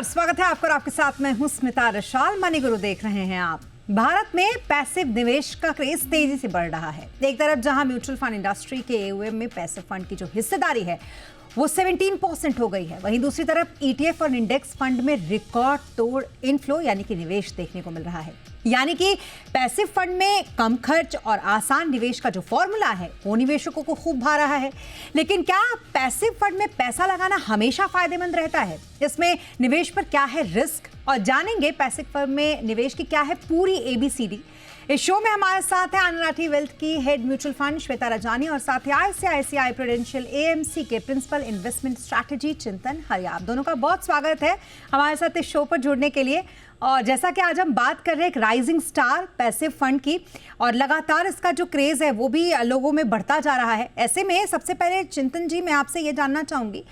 स्वागत है आपका और आपके साथ मैं हूं स्मिता रशाल। मनी गुरु देख रहे हैं आप। भारत में पैसिव निवेश का क्रेज तेजी से बढ़ रहा है। एक तरफ जहां म्यूचुअल फंड इंडस्ट्री के एयूएम में पैसिव फंड की जो हिस्सेदारी है वो 17% हो गई है, वहीं दूसरी तरफ ईटीएफ और इंडेक्स फंड में रिकॉर्ड तोड़ इनफ्लो यानी कि निवेश देखने को मिल रहा है। यानी कि पैसिव फंड में कम खर्च और आसान निवेश का जो फॉर्मूला है वो निवेशकों को खूब भा रहा है। लेकिन क्या पैसिव फंड में पैसा लगाना हमेशा फायदेमंद रहता है? इसमें निवेश पर क्या है रिस्क, और जानेंगे पैसिव फंड में निवेश की क्या है पूरी एबीसीडी। इस शो में हमारे साथ है अनराठी वेल्थ की head mutual fund Shweta Rajani और साथ ही आईसीआईसीआई प्रूडेंशियल एएमसी के प्रिंसिपल इन्वेस्टमेंट स्ट्रैटेजी चिंतन हरिया। आप दोनों का बहुत स्वागत है हमारे साथ इस शो पर जुड़ने के लिए। और जैसा कि आज हम बात कर रहे हैं एक राइजिंग स्टार पैसिव फंड की, और लगातार इसका जो क्रेज है वो भी लोगों में बढ़ता जा रहा है। ऐसे में सबसे पहले चिंतन जी, मैं आपसे ये जानना चाहूंगी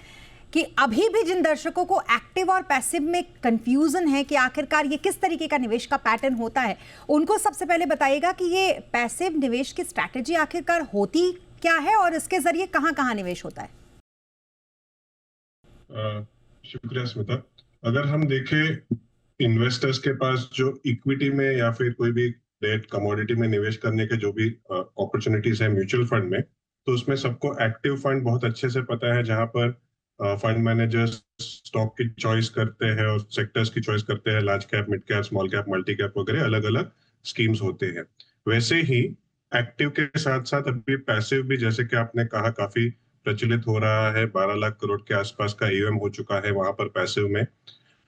कि अभी भी जिन दर्शकों को एक्टिव और पैसिव में कंफ्यूजन है कि आखिरकार ये किस तरीके का निवेश का पैटर्न होता है, उनको सबसे पहले बताइएगा कि ये पैसिव निवेश की स्ट्रैटेजी आखिरकार होती क्या है और इसके जरिए कहां-कहां निवेश होता है। शुक्रिया स्मिता। अगर हम देखें इन्वेस्टर्स के पास जो इक्विटी में या फिर कोई भी डेट कमोडिटी में निवेश करने के जो भी अपॉर्चुनिटीज है म्यूचुअल फंड में, तो उसमें सबको एक्टिव फंड बहुत अच्छे से पता है, जहां पर फंड मैनेजर्स स्टॉक की चॉइस करते हैं और सेक्टर्स की चॉइस करते हैं। Large cap, mid cap, small cap, multi cap वगैरह अलग अलग स्कीम्स होते हैं। वैसे ही एक्टिव के साथ साथ अभी पैसिव भी, जैसे कि आपने कहा, काफी प्रचलित हो रहा है। 12 लाख करोड़ के आसपास का एयूएम हो चुका है वहां पर पैसिव में।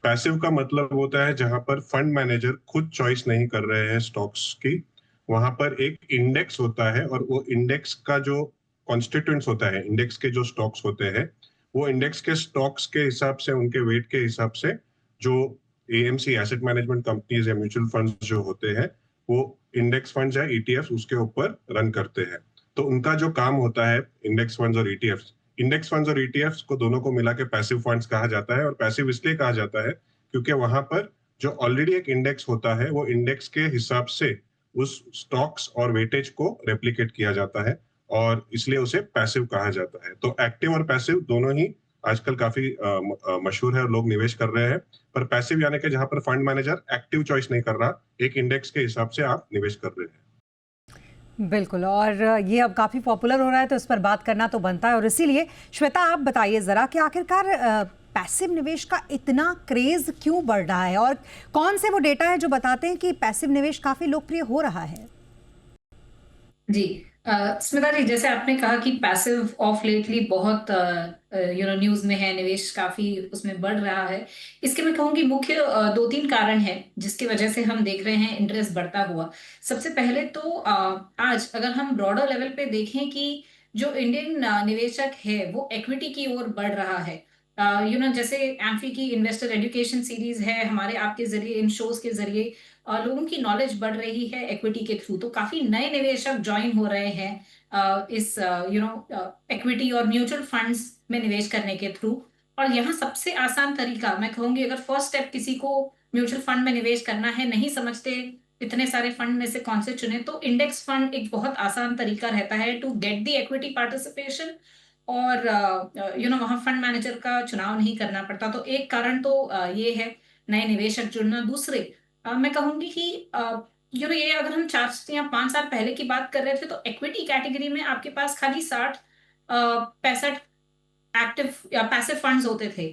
पैसिव का मतलब होता है जहां पर फंड मैनेजर खुद चॉइस नहीं कर रहे हैं स्टॉक्स की। वहां पर एक इंडेक्स होता है और वो इंडेक्स का जो कॉन्स्टिट्यूएंट्स होता है, इंडेक्स के जो स्टॉक्स होते हैं, वो इंडेक्स के स्टॉक्स के हिसाब से, उनके वेट के हिसाब से, जो एएमसी एसेट मैनेजमेंट कंपनीज या म्यूचुअल फंड्स जो होते हैं, वो इंडेक्स फंड्स या ईटीएफ उसके ऊपर रन करते हैं। तो उनका जो काम होता है, इंडेक्स फंड्स और ईटीएफ्स को दोनों को मिला के पैसिव फंड्स कहा जाता है। और पैसिव इसलिए कहा जाता है क्योंकि वहां पर जो ऑलरेडी एक इंडेक्स होता है, वो इंडेक्स के हिसाब से उस स्टॉक्स और वेटेज को रेप्लिकेट किया जाता है, और इसलिए उसे पैसिव कहा जाता है। तो एक्टिव और पैसिव दोनों ही आजकल काफी मशहूर है और लोग निवेश कर रहे हैं। पर पैसिव यानी कि जहां पर फंड मैनेजर एक्टिव चॉइस नहीं कर रहा, एक इंडेक्स के हिसाब से आप निवेश कर रहे हैं। बिल्कुल, और ये अब काफ़ी पॉपुलर हो रहा है तो इस पर बात करना तो बनता है। और इसीलिए श्वेता, आप बताइए ज़रा कि आखिरकार पैसिव निवेश का इतना क्रेज क्यों बढ़ रहा है, और कौन से वो डेटा है जो बताते हैं कि पैसिव निवेश काफ़ी लोकप्रिय हो रहा है? जी, स्मिता जी, जैसे आपने कहा कि पैसिव ऑफ लेटली बहुत न्यूज में है, निवेश काफी उसमें बढ़ रहा है। इसके मैं कहूँगी मुख्य 2-3 कारण है जिसकी वजह से हम देख रहे हैं इंटरेस्ट बढ़ता हुआ। सबसे पहले तो आज अगर हम ब्रॉडर लेवल पे देखें कि जो इंडियन निवेशक है वो इक्विटी की ओर बढ़ रहा है। जैसे एम्फी की इन्वेस्टर एजुकेशन सीरीज है, हमारे आपके जरिए, इन शोज के जरिए लोगों की नॉलेज बढ़ रही है इक्विटी के थ्रू। तो काफी नए निवेशक ज्वाइन हो रहे हैं इस इक्विटी और म्यूचुअल फंड्स में निवेश करने के थ्रू। और यहाँ सबसे आसान तरीका मैं कहूंगी, अगर फर्स्ट स्टेप किसी को म्यूचुअल फंड में निवेश करना है, नहीं समझते इतने सारे फंड में से कौन से चुने, तो इंडेक्स फंड एक बहुत आसान तरीका रहता है to get the equity participation. और वहां फंड मैनेजर का चुनाव नहीं करना पड़ता। तो एक कारण तो ये है नए निवेशक जुड़ना। दूसरे मैं कहूंगी कि ये अगर हम 4 या 5 साल पहले की बात कर रहे थे तो इक्विटी कैटेगरी में आपके पास खाली 60-65 एक्टिव या पैसिव फंड्स होते थे।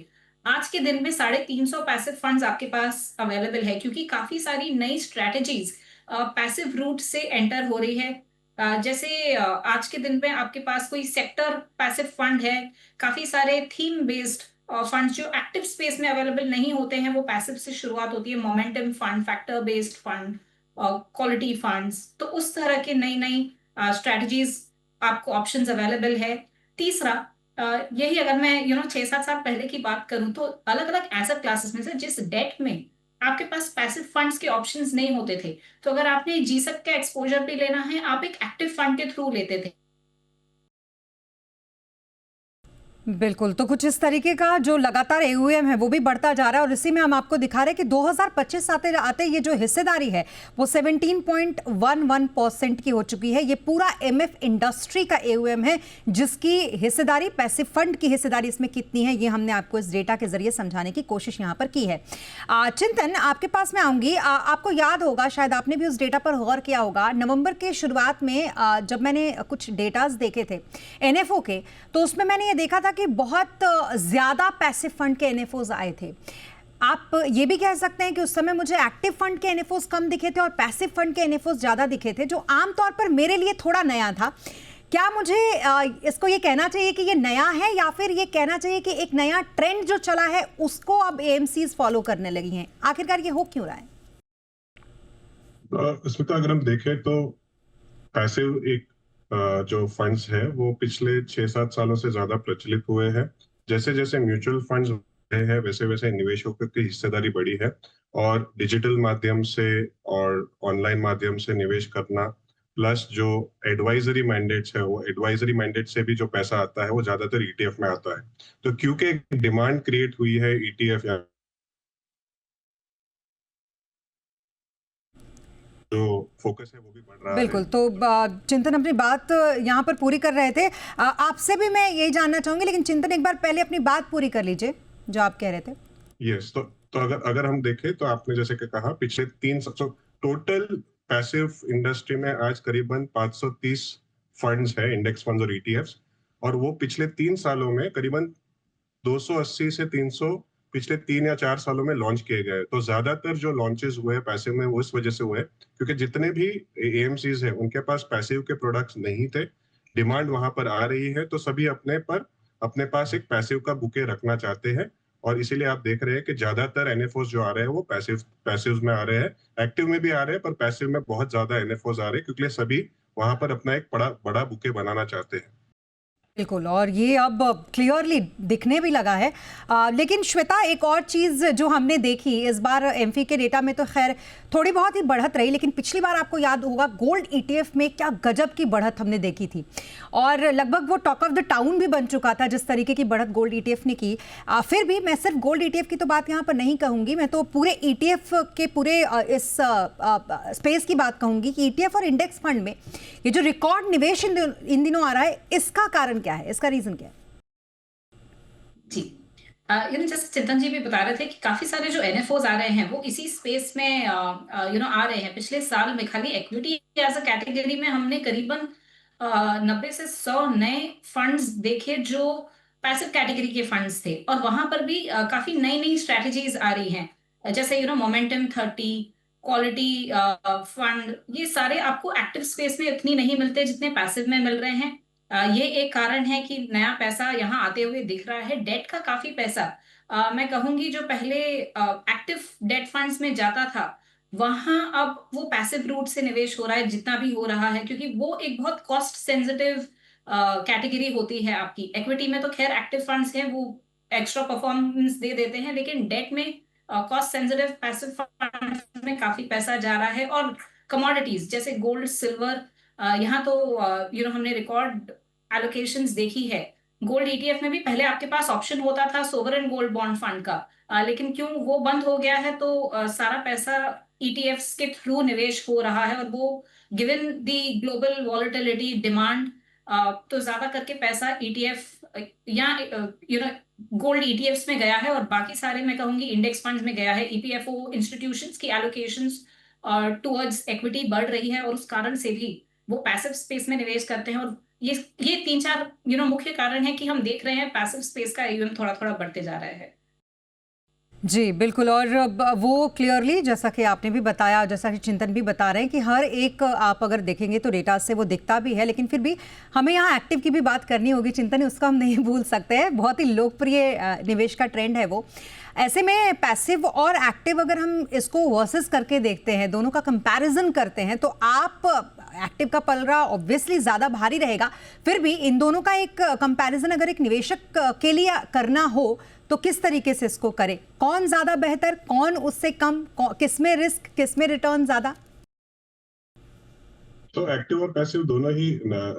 आज के दिन में 350 पैसिव फंड्स आपके पास अवेलेबल है, क्योंकि काफी सारी नई स्ट्रेटेजीज पैसिव रूट से एंटर हो रही है। जैसे आज के दिन में आपके पास कोई सेक्टर पैसिव फंड है, काफी सारे थीम बेस्ड फंड्स जो एक्टिव स्पेस में अवेलेबल नहीं होते हैं, वो पैसिव से शुरुआत होती है। Momentum fund, factor based fund, quality funds, तो उस तरह के नई नई स्ट्रेटजीज आपको ऑप्शंस अवेलेबल है। तीसरा, यही अगर मैं 6-7 साल पहले की बात करूं तो अलग अलग एसेट क्लासेस में से जिस डेट में आपके पास पैसिव फंड्स के ऑप्शंस नहीं होते थे, तो अगर आपने जीसेक का एक्सपोजर भी लेना है, आप एक एक्टिव फंड के थ्रू लेते थे। बिल्कुल, तो कुछ इस तरीके का जो लगातार एयूएम है वो भी बढ़ता जा रहा है और इसी में हम आपको दिखा रहे हैं कि 2025 आते आते ये जो हिस्सेदारी है वो 17.11% की हो चुकी है। ये पूरा एमएफ इंडस्ट्री का एयूएम है जिसकी हिस्सेदारी, पैसिव फंड की हिस्सेदारी इसमें कितनी है ये हमने आपको इस डेटा के जरिए समझाने की कोशिश यहाँ पर की है। चिंतन, आपके पास मैं आऊँगी। आपको याद होगा, शायद आपने भी उस डेटा पर गौर किया होगा, नवंबर के शुरुआत में जब मैंने कुछ डेटाज देखे थे एनएफओ के, तो उसमें मैंने ये देखा था कि बहुत ज्यादा पैसिव फंड के एनएफओज आए थे। आप ये भी कह सकते हैं कि उस समय मुझे एक्टिव फंड के एनएफओज कम दिखे थे और पैसिव फंड के एनएफओज ज्यादा दिखे थे, जो आमतौर पर मेरे लिए थोड़ा नया था। क्या मुझे इसको ये कहना चाहिए कि ये नया है या फिर ये कहना चाहिए कि एक नया ट्रेंड जो चला है उसको अब एएमसीज फॉलो करने लगी हैं? आखिरकार ये हो क्यों रहा है? इसमें तो अगर हम देखें तो पैसिव एक जो फंड्स है वो पिछले 6-7 सालों से ज्यादा प्रचलित हुए हैं। जैसे जैसे म्यूचुअल फंड्स बढ़े हैं वैसे वैसे निवेशकों की हिस्सेदारी बढ़ी है और डिजिटल माध्यम से और ऑनलाइन माध्यम से निवेश करना, प्लस जो एडवाइजरी मैंडेट्स है, वो एडवाइजरी मैंडेट से भी जो पैसा आता है वो ज्यादातर ईटीएफ में आता है। तो क्योंकि एक डिमांड क्रिएट हुई है ईटीएफ या जो फोकस है वो भी बढ़ रहा है। बिल्कुल, तो चिंतन अपनी बात यहाँ पर पूरी कर रहे थे। आपसे भी मैं यही जानना चाहूंगी, लेकिन चिंतन एक बार पहले अपनी बात पूरी कर लीजिए जो आप कह रहे थे। यस, तो अगर हम देखें तो आपने जैसे कि कहा पिछले 3 टोटल पैसिव इंडस्ट्री में आज करीबन 530 फंड्स है, इंडेक्स फंड्स और ईटीएफ्स, और वो पिछले 3 सालों में करीबन 280 से 300 पिछले 3 या 4 सालों में लॉन्च किए गए। तो ज्यादातर जो लॉन्चेस हुए पैसिव में वो इस वजह से हुए क्योंकि जितने भी एएमसीज है उनके पास पैसिव के प्रोडक्ट्स नहीं थे, डिमांड वहां पर आ रही है, तो सभी अपने पास एक पैसिव का बुके रखना चाहते हैं और इसीलिए आप देख रहे हैं कि ज्यादातर एनएफओस जो आ रहे हैं वो पैसिव में आ रहे हैं। एक्टिव में भी आ रहे हैं पर पैसिव में बहुत ज्यादा एनएफओस आ रहे हैं क्योंकि सभी वहां पर अपना एक बड़ा बुके बनाना चाहते हैं। बिल्कुल, और ये अब क्लियरली दिखने भी लगा है। लेकिन श्वेता, एक और चीज़ जो हमने देखी इस बार एमफी के डेटा में, तो खैर थोड़ी बहुत ही बढ़त रही, लेकिन पिछली बार आपको याद होगा गोल्ड ईटीएफ में क्या गजब की बढ़त हमने देखी थी और लगभग वो टॉक ऑफ द टाउन भी बन चुका था जिस तरीके की बढ़त गोल्ड ईटीएफ ने की। फिर भी मैं सिर्फ गोल्ड ईटीएफ की तो बात यहाँ पर नहीं कहूँगी, मैं तो पूरे ईटीएफ के पूरे इस स्पेस की बात कहूँगी कि ईटीएफ और इंडेक्स फंड में ये जो रिकॉर्ड निवेश इन दिनों आ रहा है, इसका कारण क्या है, इसका रीजन क्या है? जी, जैसे चिंतन जी भी बता रहे थे कि काफी सारे जो एनएफओज आ रहे हैं वो इसी स्पेस में आ रहे हैं। पिछले साल में खाली इक्विटी एज अ कैटेगरी में हमने करीबन 90 से 100 नए फंड्स देखे जो पैसिव कैटेगरी के फंड्स थे, और वहां पर भी काफी नई नई स्ट्रेटजीज आ रही हैं, जैसे मोमेंटम 30, क्वालिटी फंड। ये सारे आपको एक्टिव स्पेस में इतनी नहीं मिलते जितने पैसिव में मिल रहे हैं। ये एक कारण है कि नया पैसा यहाँ आते हुए दिख रहा है। डेट का काफी पैसा, मैं कहूंगी जो पहले एक्टिव डेट फंड्स में जाता था वहां अब वो पैसिव रूट से निवेश हो रहा है जितना भी हो रहा है, क्योंकि वो एक बहुत कॉस्ट सेंसिटिव कैटेगरी होती है आपकी। इक्विटी में तो खैर एक्टिव फंड्स हैं, वो एक्स्ट्रा परफॉर्मेंस दे देते हैं, लेकिन डेट में कॉस्ट सेंसिटिव पैसिव फंड्स में काफी पैसा जा रहा है। और कमोडिटीज जैसे गोल्ड, सिल्वर, यहाँ तो हमने रिकॉर्ड एलोकेशंस देखी है। गोल्ड ईटीएफ में भी पहले आपके पास ऑप्शन होता था सोवरेन गोल्ड बॉन्ड फंड का, लेकिन क्यों वो बंद हो गया है, तो सारा पैसा ईटीएफ्स के थ्रू निवेश हो रहा है, और वो given the global volatility demand, तो ज्यादा करके पैसा ईटीएफ या गोल्ड ईटीएफ्स में गया है, और बाकी सारे मैं कहूंगी इंडेक्स फंड्स में गया है। ईपीएफओ इंस्टीट्यूशंस की एलोकेशंस टुवर्ड्स इक्विटी बढ़ रही है, और उस कारण से भी वो पैसिव स्पेस में निवेश करते हैं। और ये 3-4 मुख्य कारण है कि हम देख रहे हैं पैसिव स्पेस का एयूएम थोड़ा थोड़ा बढ़ते जा रहा है। जी बिल्कुल, और वो क्लियरली जैसा कि आपने भी बताया, जैसा कि चिंतन भी बता रहे हैं कि हर एक आप अगर देखेंगे तो डेटा से वो दिखता भी है, लेकिन फिर भी हमें यहाँ एक्टिव की भी बात करनी होगी। चिंतन, उसका हम नहीं भूल सकते हैं, बहुत ही लोकप्रिय निवेश का ट्रेंड है वो। ऐसे में पैसिव और एक्टिव अगर हम इसको वर्सेस करके देखते हैं, दोनों का कंपैरिजन करते हैं, तो आप एक्टिव का पलड़ा ऑब्वियसली ज़्यादा भारी रहेगा, फिर भी इन दोनों का एक कंपैरिजन अगर एक निवेशक के लिए करना हो तो किस तरीके से इसको करें? कौन ज़्यादा बेहतर, कौन उससे कम, किस में रिस्क, किस में रिटर्न ज़्यादा? तो एक्टिव और पैसिव दोनों ही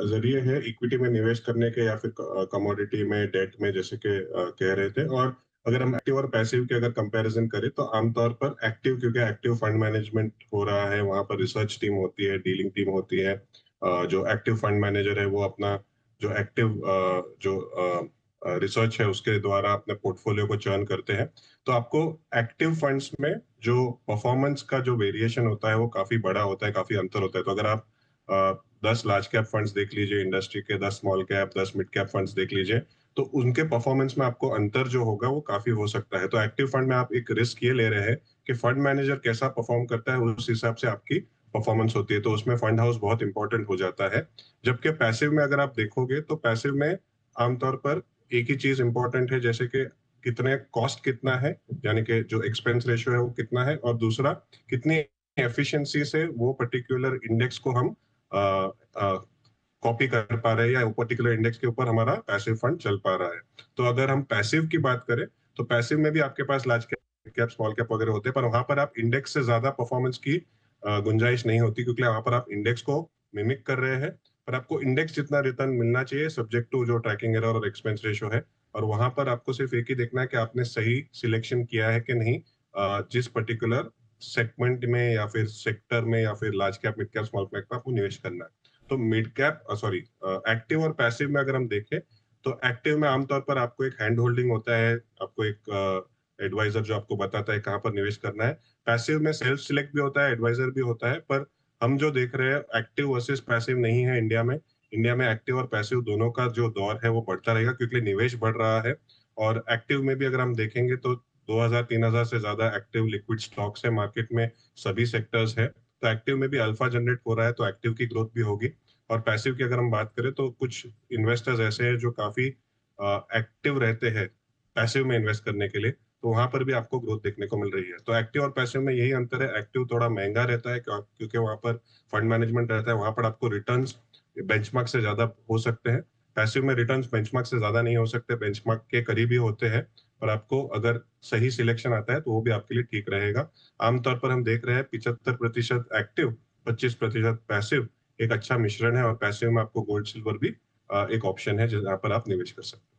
जरिए हैं इक्विटी में निवेश करने के या फिर कमोडिटी में, डेट में, जैसे कि कह रहे थे। और अगर हम एक्टिव और पैसिव के अगर कंपैरिजन करें तो आमतौर पर एक्टिव, क्योंकि एक्टिव फंड मैनेजमेंट हो रहा है, वहां पर रिसर्च टीम होती है, डीलिंग टीम होती है। जो एक्टिव फंड मैनेजर है वो अपना जो एक्टिव जो रिसर्च है उसके द्वारा अपने पोर्टफोलियो को चर्न करते हैं। तो आपको एक्टिव फंड्स में जो परफॉर्मेंस का जो वेरिएशन होता है वो काफी बड़ा होता है, काफी अंतर होता है। तो अगर आप 10 लार्ज कैप फंड्स देख लीजिए इंडस्ट्री के, 10 small cap, 10 mid cap funds देख लीजिए, तो उनके परफॉर्मेंस में आपको अंतर जो होगा वो काफी हो सकता है। तो एक्टिव फंड में आप एक रिस्क ये ले रहे हैं कि फंड मैनेजर कैसा परफॉर्म करता है उस हिसाब से आपकी परफॉर्मेंस होती है, तो उसमें फंड हाउस बहुत इंपॉर्टेंट हो जाता है। जबकि पैसिव में अगर आप देखोगे तो पैसिव में आमतौर पर एक ही चीज इंपॉर्टेंट है, जैसे कि कितने कॉस्ट कितना है, यानी कि जो एक्सपेंस रेशियो है वो कितना है, और दूसरा कितनी एफिशिएंसी से वो पर्टिकुलर इंडेक्स को हम कॉपी कर पा रहे हैं या पर्टिकुलर इंडेक्स के ऊपर हमारा पैसिव फंड चल पा रहा है। तो अगर हम पैसिव की बात करें तो पैसिव में भी आपके पास लार्ज कैप, स्मॉल कैप वगैरह होते हैं, पर वहां पर आप इंडेक्स से ज्यादा परफॉर्मेंस की गुंजाइश नहीं होती, क्योंकि वहां पर आप इंडेक्स को मिमिक कर रहे हैं। पर आपको इंडेक्स जितना रिटर्न मिलना चाहिए सब्जेक्ट टू जो ट्रैकिंग एरर और एक्सपेंस रेशियो है, और वहां पर आपको सिर्फ एक ही देखना है कि आपने सही सिलेक्शन किया है कि नहीं, जिस पर्टिकुलर सेगमेंट में या फिर सेक्टर में या फिर large cap, mid cap, small cap में आपको निवेश करना है। तो मिड कैप, सॉरी, एक्टिव और पैसिव में अगर हम देखें तो एक्टिव में आमतौर पर आपको एक हैंड होल्डिंग होता है, आपको एक एडवाइजर जो आपको बताता है कहाँ पर निवेश करना है। पैसिव में सेल्फ सिलेक्ट भी होता है, एडवाइजर भी होता है, पर हम जो देख रहे हैं एक्टिव वर्सेस पैसिव नहीं है इंडिया में। इंडिया में एक्टिव और पैसिव दोनों का जो दौर है वो बढ़ता रहेगा, क्योंकि निवेश बढ़ रहा है। और एक्टिव में भी अगर हम देखेंगे तो 2000-3000 से ज्यादा एक्टिव लिक्विड स्टॉक्स है मार्केट में, सभी सेक्टर्स है। तो एक्टिव में भी अल्फा जनरेट हो रहा है, तो एक्टिव की ग्रोथ भी होगी। और पैसिव की अगर हम बात करें तो कुछ इन्वेस्टर्स ऐसे हैं जो काफी एक्टिव रहते हैं पैसिव में इन्वेस्ट करने के लिए, तो वहां पर भी आपको ग्रोथ देखने को मिल रही है। तो एक्टिव और पैसिव में यही अंतर है, एक्टिव थोड़ा महंगा रहता है क्योंकि वहां पर फंड मैनेजमेंट रहता है, वहां पर आपको रिटर्न्स बेंचमार्क से ज्यादा हो सकते हैं। पैसिव में रिटर्न्स बेंचमार्क से ज्यादा नहीं हो सकते, बेंचमार्क के करीब ही होते हैं, पर आपको अगर सही सिलेक्शन आता है तो वो भी आपके लिए ठीक रहेगा। आमतौर पर हम देख रहे हैं 75% एक्टिव, 25% पैसिव एक अच्छा मिश्रण है, और पैसिव में आपको गोल्ड सिल्वर भी एक ऑप्शन है जहां पर आप निवेश कर सकते हैं।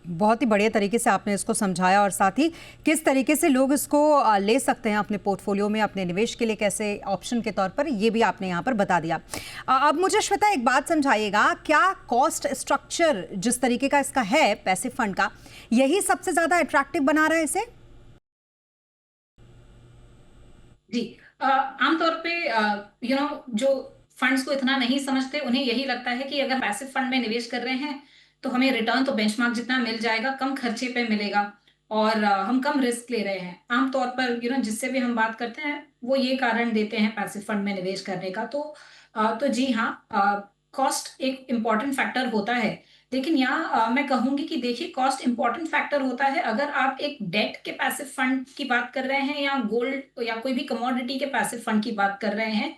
बहुत ही बढ़िया तरीके से आपने इसको समझाया, और साथ ही किस तरीके से लोग इसको ले सकते हैं अपने पोर्टफोलियो में अपने निवेश के लिए, कैसे ऑप्शन के तौर पर, ये भी आपने यहाँ पर बता दिया। अब मुझे श्वेता एक बात समझाइएगा, क्या कॉस्ट स्ट्रक्चर जिस तरीके का इसका है पैसिव फंड का, यही सबसे ज्यादा अट्रैक्टिव बना रहा है इसे? जी, आमतौर पे जो फंड्स को इतना नहीं समझते उन्हें यही लगता है कि अगर पैसिव फंड में निवेश कर रहे हैं तो हमें रिटर्न तो बेंचमार्क जितना मिल जाएगा, कम खर्चे पे मिलेगा, और हम कम रिस्क ले रहे हैं। आमतौर पर जिससे भी हम बात करते हैं वो ये कारण देते हैं पैसिव फंड में निवेश करने का। तो जी हाँ, कॉस्ट एक इम्पॉर्टेंट फैक्टर होता है, लेकिन यहाँ मैं कहूंगी कि देखिए, कॉस्ट इंपॉर्टेंट फैक्टर होता है अगर आप एक डेट के पैसिव फंड की बात कर रहे हैं या गोल्ड या कोई भी कमोडिटी के पैसिव फंड की बात कर रहे हैं,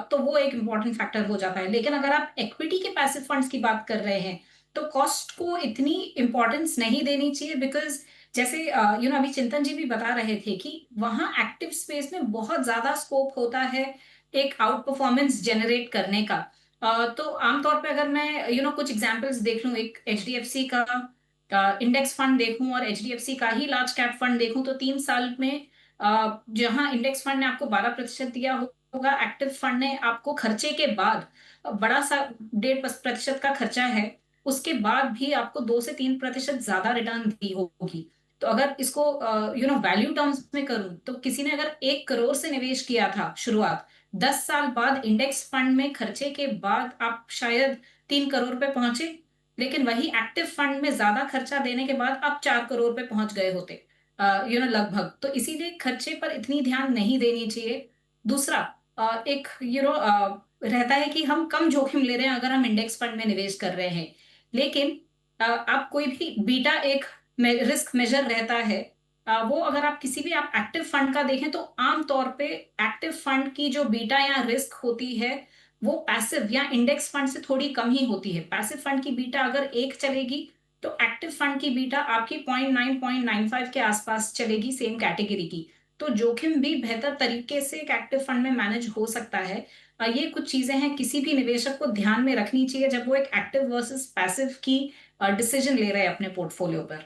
तो वो एक इम्पॉर्टेंट फैक्टर हो जाता है। लेकिन अगर आप इक्विटी के पैसिव फंड्स की बात कर रहे हैं तो कॉस्ट को इतनी इंपॉर्टेंस नहीं देनी चाहिए, बिकॉज जैसे अभी चिंतन जी भी बता रहे थे कि वहां एक्टिव स्पेस में बहुत ज्यादा स्कोप होता है एक आउट परफॉर्मेंस जनरेट करने का। तो आमतौर पे अगर मैं कुछ एग्जांपल्स देख लूं, एक एचडीएफसी का इंडेक्स फंड देखूं और एचडीएफसी का ही लार्ज कैप फंड देखूं, तो 3 साल में जहां इंडेक्स फंड ने आपको 12% दिया होगा, एक्टिव फंड ने आपको खर्चे के बाद बड़ा सा 1.5% का खर्चा है, उसके बाद भी आपको 2 से 3% ज्यादा रिटर्न दी होगी। तो अगर इसको वैल्यू टर्म्स में करूं तो किसी ने अगर 1 करोड़ से निवेश किया था शुरुआत, 10 साल बाद इंडेक्स फंड में खर्चे के बाद आप शायद 3 करोड़ पे पहुंचे, लेकिन वही एक्टिव फंड में ज्यादा खर्चा देने के बाद आप 4 करोड़ पे पहुंच गए होते, लगभग। तो इसीलिए खर्चे पर इतनी ध्यान नहीं देनी चाहिए। दूसरा, एक रहता है कि हम कम जोखिम ले रहे हैं अगर हम इंडेक्स फंड में निवेश कर रहे हैं, लेकिन आप कोई भी बीटा एक रिस्क मेजर रहता है, वो अगर आप किसी भी आप एक्टिव फंड का देखें तो आमतौर पे एक्टिव फंड की जो बीटा या रिस्क होती है वो पैसिव या इंडेक्स फंड से थोड़ी कम ही होती है। पैसिव फंड की बीटा अगर 1 चलेगी तो एक्टिव फंड की बीटा आपकी 0.9-0.95 के आसपास चलेगी सेम कैटेगरी की। तो जोखिम भी बेहतर तरीके से एक एक्टिव फंड में मैनेज हो सकता है। ये कुछ चीजें हैं किसी भी निवेशक को ध्यान में रखनी चाहिए जब वो एक एक्टिव वर्सेस पैसिव की डिसीजन ले रहे हैं अपने पोर्टफोलियो पर।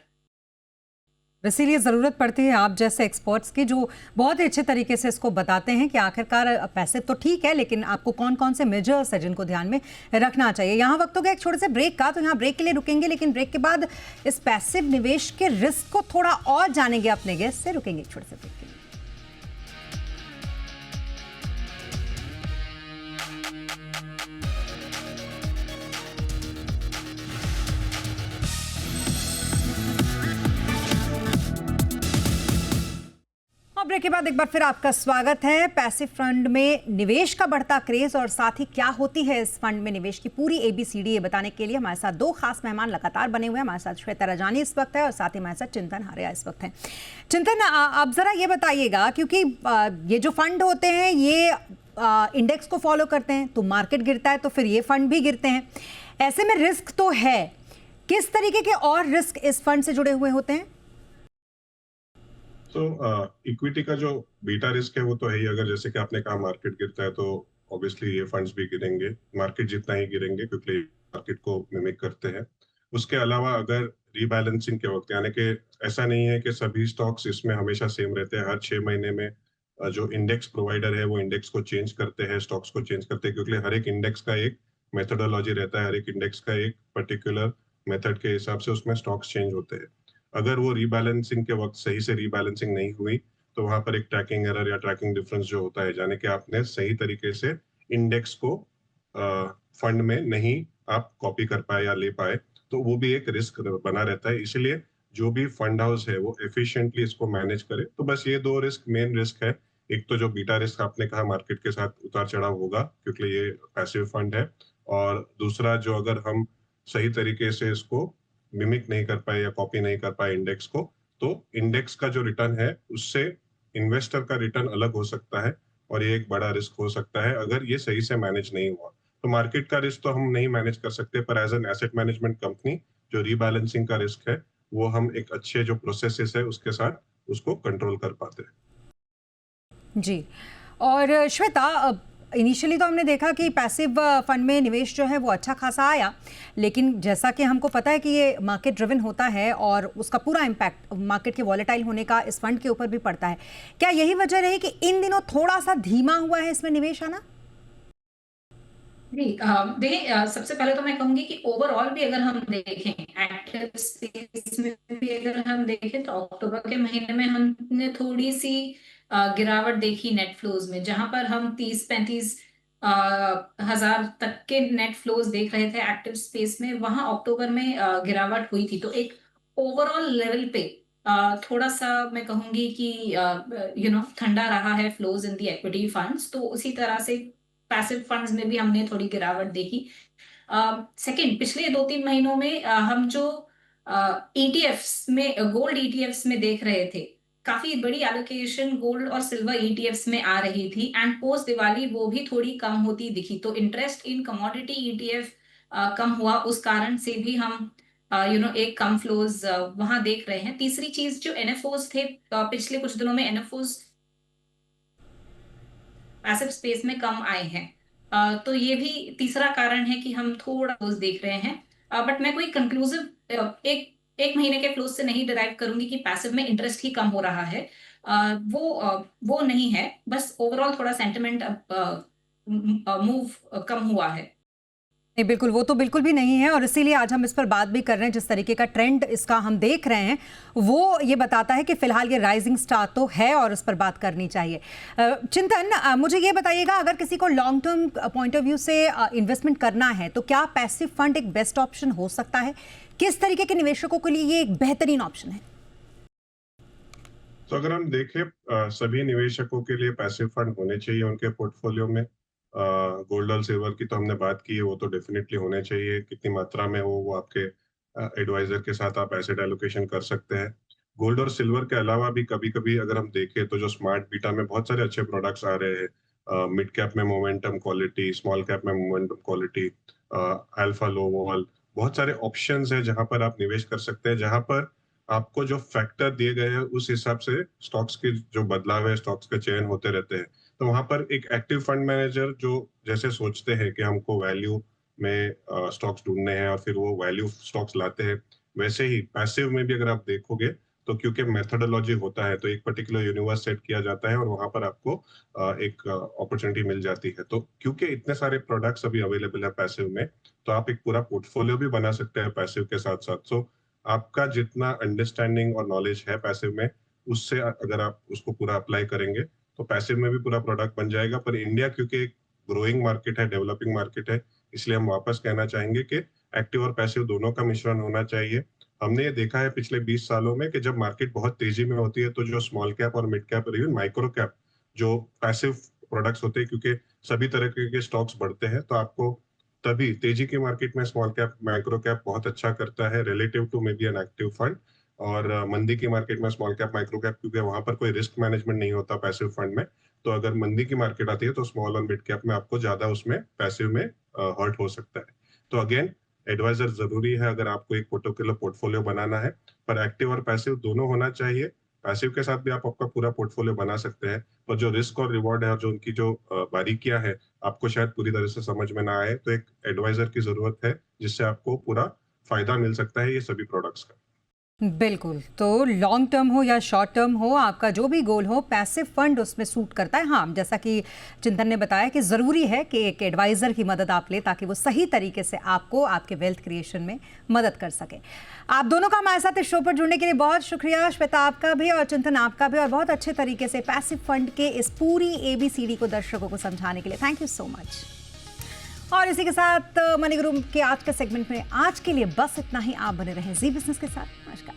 इसीलिए ज़रूरत पड़ती है आप जैसे एक्सपर्ट्स की, जो बहुत ही अच्छे तरीके से इसको बताते हैं कि आखिरकार पैसे तो ठीक है, लेकिन आपको कौन कौन से मेजर्स है जिनको ध्यान में रखना चाहिए। यहाँ वक्त हो गया एक छोटे से ब्रेक का, तो यहाँ ब्रेक के लिए रुकेंगे, लेकिन ब्रेक के बाद इस पैसिव निवेश के रिस्क को थोड़ा और जानेंगे अपने गेस्ट से। रुकेंगे एक छोटे से ब्रेक के लिए। ब्रेक के बाद एक बार फिर आपका स्वागत है। पैसिव फंड में निवेश का बढ़ता क्रेज और साथ ही क्या होती है इस फंड में निवेश की पूरी एबीसीडी ये बताने के लिए हमारे साथ दो खास मेहमान लगातार बने हुए हैं। हमारे साथ श्वेता रजानी इस वक्त है और साथ ही हमारे साथ चिंतन हारिया इस वक्त है। चिंतन, आप जरा ये बताइएगा, क्योंकि ये जो फंड होते हैं ये इंडेक्स को फॉलो करते हैं, तो मार्केट गिरता है तो फिर ये फंड भी गिरते हैं, ऐसे में रिस्क तो है। किस तरीके के और रिस्क इस फंड से जुड़े हुए होते हैं? तो इक्विटी का जो बीटा रिस्क है वो तो है ही। अगर जैसे कि आपने कहा मार्केट गिरता है तो ऑब्वियसली ये फंड्स भी गिरेंगे, मार्केट जितना ही गिरेंगे क्योंकि मार्केट को मिमिक करते हैं। उसके अलावा अगर रीबैलेंसिंग के वक्त, यानी कि ऐसा नहीं है कि सभी स्टॉक्स इसमें हमेशा सेम रहते हैं। हर 6 महीने में जो इंडेक्स प्रोवाइडर है वो इंडेक्स को चेंज करते हैं, स्टॉक्स को चेंज करते हैं, क्योंकि हर एक इंडेक्स का एक मेथोडोलॉजी रहता है, हर एक इंडेक्स का एक पर्टिकुलर मेथड के हिसाब से उसमें स्टॉक्स चेंज होते हैं। अगर वो रीबैलेंसिंग के वक्त सही से रीबैलेंसिंग नहीं हुई तो वहां पर एक ट्रैकिंग एरर या ट्रैकिंग डिफरेंस जो होता है, यानी कि आपने सही तरीके से इंडेक्स को फंड में नहीं आप कॉपी कर पाए या ले पाए, तो वो भी एक रिस्क बना रहता है। इसलिए जो भी फंड हाउस है वो एफिशिएंटली इसको मैनेज करे। तो बस ये दो रिस्क मेन रिस्क है। एक तो जो बीटा रिस्क आपने कहा मार्केट के साथ उतार चढ़ाव होगा क्योंकि ये पैसिव फंड है, और दूसरा जो अगर हम सही तरीके से इसको मिमिक नहीं कर पाए या कॉपी नहीं कर पाए इंडेक्स को, तो इंडेक्स का जो रिटर्न है उससे इन्वेस्टर का रिटर्न अलग हो सकता है, और ये एक बड़ा रिस्क हो सकता है अगर ये सही से मैनेज नहीं हुआ। तो मार्केट का रिस्क तो हम नहीं मैनेज कर सकते, पर as an asset management company जो रीबैलेंसिंग का रिस्क है वो हम एक अच्छे जो प्रोसेसेस है उसके साथ उसको कंट्रोल कर पाते हैं। जी, और श्वेता, इनिशियली तो हमने देखा कि पैसिव फंड में निवेश जो है वो अच्छा खासा आया, लेकिन जैसा कि हमको पता है कि ये मार्केट ड्रिवन होता है और उसका पूरा इम्पैक्ट मार्केट के वॉलेटाइल होने का इस फंड के ऊपर भी पड़ता है। क्या यही वजह रही कि इन दिनों थोड़ा सा धीमा हुआ है इसमें निवेश आना? जी, देखिए, सबसे पहले तो मैं कहूंगी कि ओवरऑल भी अगर हम देखें एक्टिव स्पेस में भी अगर हम देखें तो अक्टूबर के महीने में हमने थोड़ी सी गिरावट देखी नेट फ्लोज में, जहां पर हम 30-35 हजार तक के नेट फ्लोज देख रहे थे एक्टिव स्पेस में। वहां अक्टूबर में गिरावट हुई थी, तो एक ओवरऑल लेवल पे थोड़ा सा मैं कहूंगी कि ठंडा रहा है flows in the equity funds. तो उसी तरह से पैसिव फंड्स में भी हमने थोड़ी गिरावट देखी। सेकंड, पिछले 2-3 महीनों में हम जो ईटीएफ्स में, गोल्ड ईटीएफ्स में देख रहे थे, काफी बड़ी एलोकेशन गोल्ड और सिल्वर ईटीएफ्स में आ रही थी, एंड पोस्ट दिवाली वो भी थोड़ी कम होती दिखी। तो इंटरेस्ट इन कमोडिटी ईटीएफ कम हुआ, उस कारण से भी हम एक कम फ्लोज वहां देख रहे हैं। तीसरी चीज, जो एनएफओज थे, पिछले कुछ दिनों में एनएफओज पैसिव स्पेस में कम आए हैं। तो ये भी तीसरा कारण है कि हम थोड़ा फ्लोज देख रहे हैं। बट मैं कोई कंक्लूसिव एक महीने के फ्लोज से नहीं डिराइव करूंगी कि पैसिव में इंटरेस्ट ही कम हो रहा है। वो नहीं है, बस ओवरऑल थोड़ा सेंटिमेंट मूव कम हुआ है। नहीं, बिल्कुल, वो तो बिल्कुल भी नहीं है, और इसीलिए आज हम इस पर बात भी कर रहे हैं। जिस तरीके का ट्रेंड इसका हम देख रहे हैं वो ये बताता है कि फिलहाल ये राइजिंग स्टार तो है और उस पर बात करनी चाहिए। चिंतन, मुझे ये बताइएगा, अगर किसी को long term point of view से इन्वेस्टमेंट करना है तो क्या पैसिव फंड एक बेस्ट ऑप्शन हो सकता है? किस तरीके के निवेशकों के लिए ये एक बेहतरीन ऑप्शन है? तो अगर हम देखें सभी निवेशकों के लिए पैसिव फंड होने चाहिए उनके पोर्टफोलियो में। गोल्ड और सिल्वर की तो हमने बात की है, वो तो डेफिनेटली होने चाहिए। कितनी मात्रा में हो वो आपके एडवाइजर के साथ आप एसेट एलोकेशन कर सकते हैं। गोल्ड और सिल्वर के अलावा भी कभी कभी अगर हम देखें तो जो स्मार्ट बीटा में बहुत सारे अच्छे प्रोडक्ट्स आ रहे हैं। मिड कैप में मोमेंटम क्वालिटी, स्मॉल कैप में मोमेंटम क्वालिटी, अल्फा लो वॉल, बहुत सारे ऑप्शंस है जहां पर आप निवेश कर सकते हैं, जहां पर आपको जो फैक्टर दिए गए हैं उस हिसाब से स्टॉक्स के जो बदलाव है, स्टॉक्स के चयन होते रहते हैं। तो वहां पर एक एक्टिव फंड मैनेजर जो जैसे सोचते हैं कि हमको वैल्यू में स्टॉक्स ढूंढने हैं और फिर वो वैल्यू स्टॉक्स लाते हैं, वैसे ही पैसिव में भी अगर आप देखोगे तो क्योंकि मेथोडोलॉजी होता है तो एक पर्टिकुलर यूनिवर्स सेट किया जाता है और वहां पर आपको एक अपॉर्चुनिटी मिल जाती है। तो क्योंकि इतने सारे प्रोडक्ट्स अभी अवेलेबल है पैसिव में, तो आप एक पूरा पोर्टफोलियो भी बना सकते हैं पैसिव के साथ साथ। सो आपका जितना अंडरस्टैंडिंग और नॉलेज है पैसिव में, उससे अगर आप उसको पूरा अप्लाई करेंगे तो पैसिव में भी पूरा प्रोडक्ट बन जाएगा। पर इंडिया क्योंकि एक ग्रोइंग मार्केट है, डेवलपिंग मार्केट है, इसलिए हम वापस कहना चाहेंगे कि एक्टिव और पैसिव दोनों का मिश्रण होना चाहिए। हमने ये देखा है पिछले 20 सालों में कि जब मार्केट बहुत तेजी में होती है तो जो स्मॉल कैप और मिड कैप और इवन माइक्रो कैप जो पैसिव प्रोडक्ट्स होते हैं, क्योंकि सभी तरह के स्टॉक्स बढ़ते हैं, तो आपको तभी तेजी की मार्केट में स्मॉल कैप माइक्रो कैप बहुत अच्छा करता है relative to maybe an active fund. और मंदी की मार्केट में स्मॉल कैप माइक्रो कैप, क्योंकि वहां पर कोई रिस्क मैनेजमेंट नहीं होता पैसिव फंड में, तो अगर मंदी की मार्केट आती है तो स्मॉल और मिड कैप में आपको ज्यादा उसमें पैसिव में हर्ट हो सकता है। तो अगेन एडवाइजर जरूरी है अगर आपको एक पर्टिकुलर पोर्टफोलियो बनाना है, पर एक्टिव और पैसिव दोनों होना चाहिए। पैसिव के साथ भी आप आपका पूरा पोर्टफोलियो बना सकते हैं, पर जो रिस्क और रिवॉर्ड है और जो उनकी जो बारीकियां है आपको शायद पूरी तरह से समझ में ना आए, तो एक एडवाइजर की जरूरत है जिससे आपको पूरा फायदा मिल सकता है ये सभी प्रोडक्ट्स का। बिल्कुल, तो लॉन्ग टर्म हो या शॉर्ट टर्म हो, आपका जो भी गोल हो, पैसिव फंड उसमें सूट करता है। हाँ, जैसा कि चिंतन ने बताया कि ज़रूरी है कि एक एडवाइज़र की मदद आप लें ताकि वो सही तरीके से आपको आपके वेल्थ क्रिएशन में मदद कर सके। आप दोनों का हमारे साथ इस शो पर जुड़ने के लिए बहुत शुक्रिया। श्वेता आपका भी और चिंतन आपका भी, और बहुत अच्छे तरीके से पैसिव फंड के इस पूरी ABCD को दर्शकों को समझाने के लिए थैंक यू सो मच। और इसी के साथ मनी गुरु के आज के सेगमेंट में आज के लिए बस इतना ही। आप बने रहें जी बिजनेस के साथ। नमस्कार।